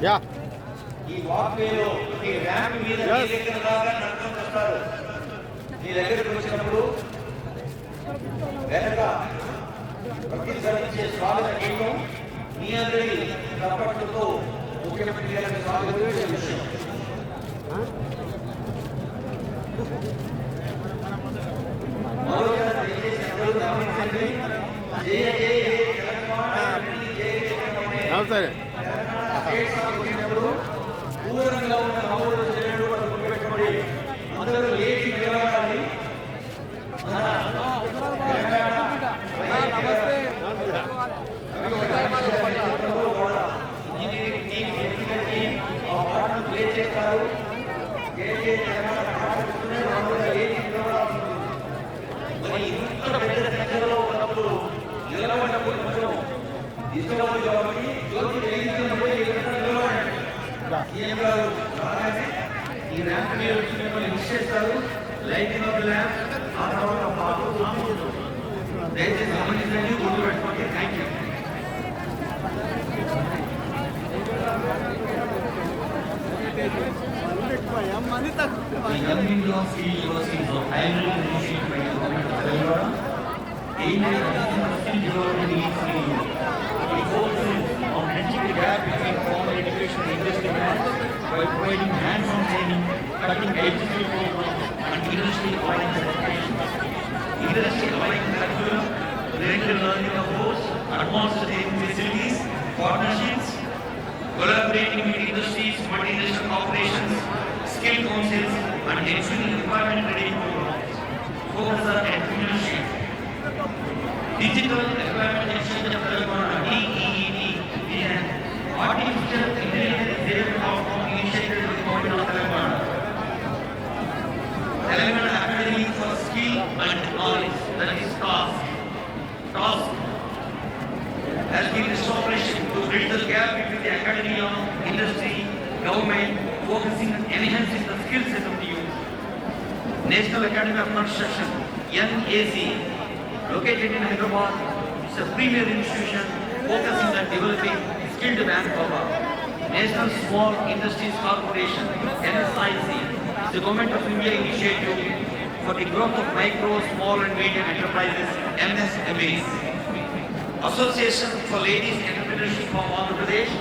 Yeah ఈ వాక్వేలో ఈ ramp మీద మీ దగ్గర దాకా నడుచుకుంటూ వస్తారు. మీ దగ్గరకు వచ్చినప్పుడు వెనక ప్రతిధ్వనించే స్వాగత గీతం మీ అందరి తప్పట్లతో ముఖ్యమంత్రి గారిని స్వాగతించే విషయం. మరోసారి దయచేసి అందరూ గమనించండి. జయ జయ తెలంగాణ జయ జయ దూరంగా ఉన్న నవ్వులు చేయడం పెట్టుకోండి. అందరూ లేచి నిలబడాలి. ప్లే చేస్తారు. మరి ఇంత పెద్ద సంఖ్యలో ఉన్నప్పుడు నిలబడినప్పుడు కొంచెం ఇష్టపడి కాబట్టి జ్యోతి వెలిగించినప్పుడు నిలబడండి. ఈ ర్యాంప్ మీద వచ్చి మిమ్మల్ని మిస్ చేస్తారు. లైటింగ్ ఆఫ్ ల్యాంప్ ఆ తర్వాత దయచేసి గమనించండి, గుర్తు పెట్టుకోండి. Thank you. The Government of Field Universities of Higher Education by the Government of Telangana aimed at achieving skill development in field. It focuses on bridging the gap between formal education and industry demand by providing hands-on training, cutting-edge skill programs, and industry-oriented education. Industry-oriented curriculum, blended learning approach, advanced training facilities, partnerships, collaborating with industries, multinational corporations, skill councils, and ensuring employment-ready programs. Focus on entrepreneurship. Digital Employment Exchange of Telangana (DEET) is an artificial intelligence data platform initiated by the Government of Telangana. Telangana Academy for Skill and Knowledge, that is TASK, has been established to bridge the gap between the academia, industry, government, focusing on enhancing the skill set of the youth. National Academy of Construction (NAC), located in Hyderabad, is a premier institution focusing on developing skilled manpower. National Small Industries Corporation (NSIC) is the Government of India initiative for the growth of micro, small and medium enterprises (MSMEs). Association for Ladies Entrepreneurship from Andhra Pradesh.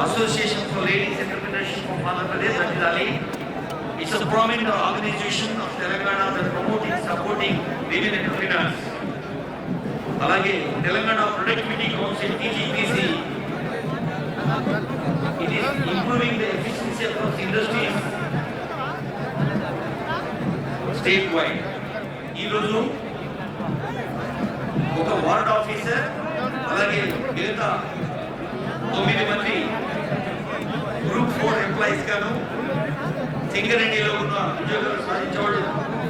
Association for Ladies Entrepreneurship from Andhra Pradesh, that is ALI. It's a prominent organization of Telangana that promoting, supporting women entrepreneurs. Alage Telangana Productivity Council (TGPC). It is improving the efficiency across industries statewide. ఈ రోజు ఒక ward officer అలాగే మిగతా 9 మంది group 4 employees గాను సింగరేణిలో ఉన్న ఉద్యోగులు సాధించేవాళ్ళు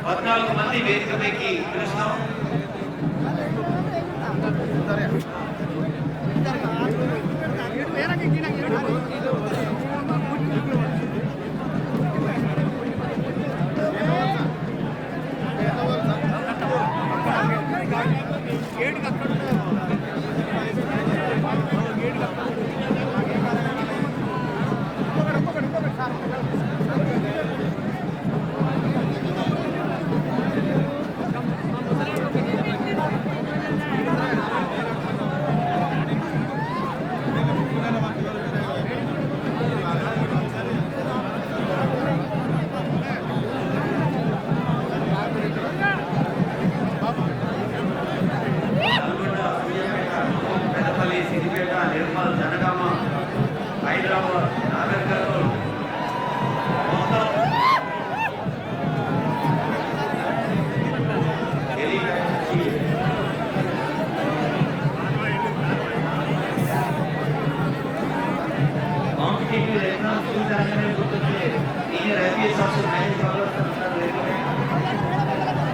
14 మంది వేదికపైకి పిలుస్తాం.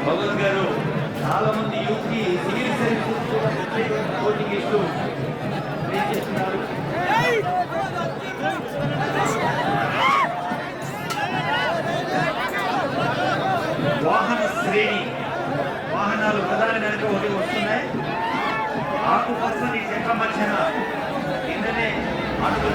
భగవత్ గారు చాలా మంది యూత్ కి సివిల్ సర్వీసెస్ కోచింగ్ ఇస్తూ చేస్తున్నారు. జెండాలు ప్రధాని వెనక ఒకటి వస్తున్నాయి. ఆకుపచ్చని చెట్ల మధ్యన కిందనే అడుగు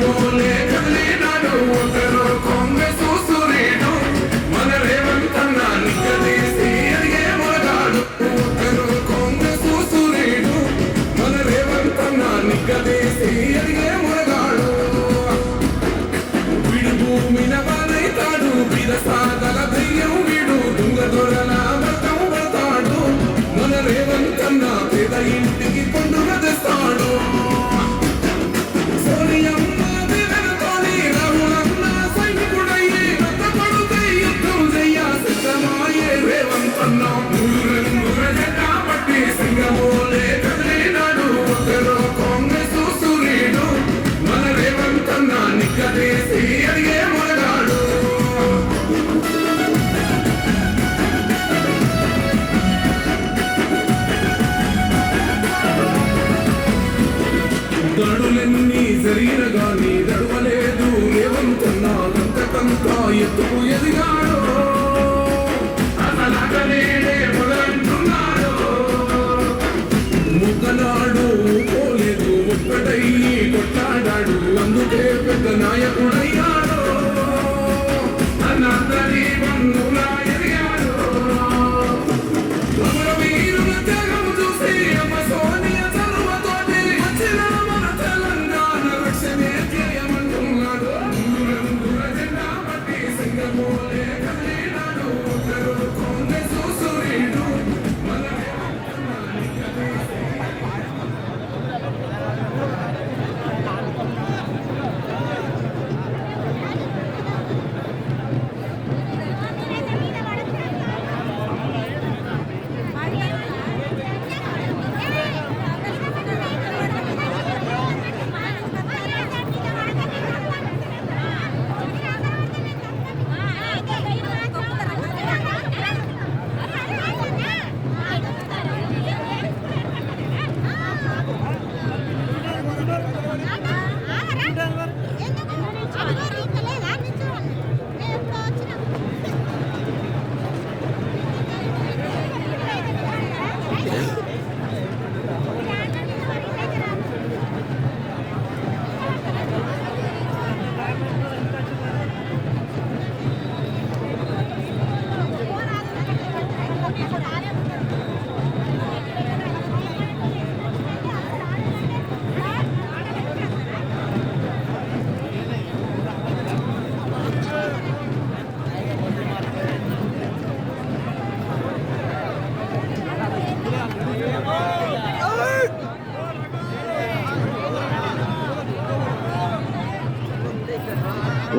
Ole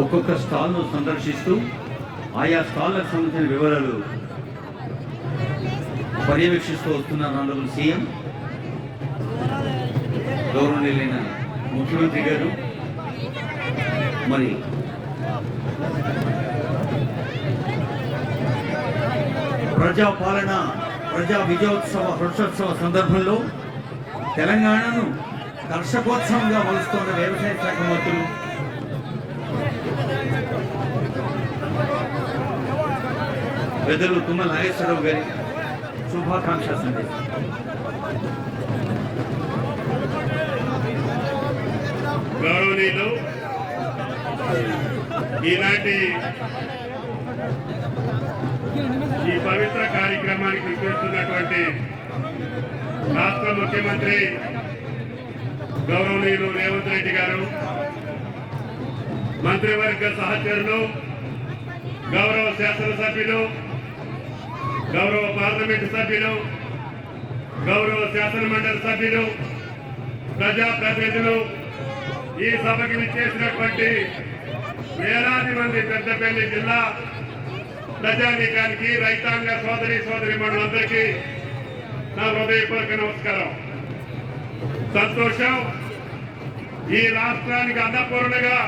ఒక్కొక్క స్టాల్ను సందర్శిస్తూ ఆయా స్టాళ్లకు సంబంధించిన వివరాలు పర్యవేక్షిస్తూ వస్తున్నారు ఆనరబుల్ సీఎం, గౌరవనీయులైన ముఖ్యమంత్రి గారు. మరి ప్రజాపాలన ప్రజా విజయోత్సవ హర్షోత్సవ సందర్భంలో తెలంగాణను దర్శకోత్సవంగా మలుస్తున్న వ్యవసాయ శాఖ మంత్రులు పెద్దలు తుమ్మల నాగేశ్వరరావు గారి శుభాకాంక్ష సందేశం. గౌరవనీయులు, ఈనాటి ఈ పవిత్ర కార్యక్రమానికి విచ్చేస్తున్నటువంటి రాష్ట్ర ముఖ్యమంత్రి గౌరవనీయులు రేవంత్ రెడ్డి గారు, మంత్రివర్గ సహచరులు, గౌరవ శాసనసభ్యులు, గౌరవ పార్లమెంటు సభ్యులు, గౌరవ శాసన మండలి సభ్యులు, ప్రజాప్రతినిధులు, ఈ సభకి విచ్చేసినటువంటి వేలాది మంది పెద్దపల్లి జిల్లా ప్రజానీకానికి, రైతాంగ సోదరి మండలందరికీ నా హృదయపూర్వక నమస్కారం. సంతోషం. ఈ రాష్ట్రానికి అన్నపూర్ణగా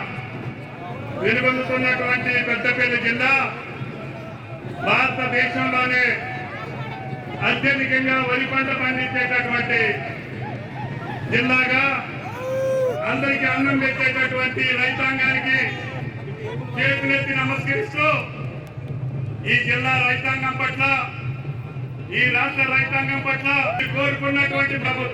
వెలుగొందుతున్నటువంటి పెద్దపల్లి జిల్లా భారతదేశంలోనే అత్యధికంగా వరి పంట పండించేటటువంటి జిల్లాగా, అందరికీ అన్నం పెట్టేటటువంటి రైతాంగానికి చేతులెత్తి నమస్కరిస్తూ ఈ జిల్లా రైతాంగం పట్ల, ఈ రాష్ట్ర రైతాంగం పట్ల కోరుకున్నటువంటి ప్రభుత్వం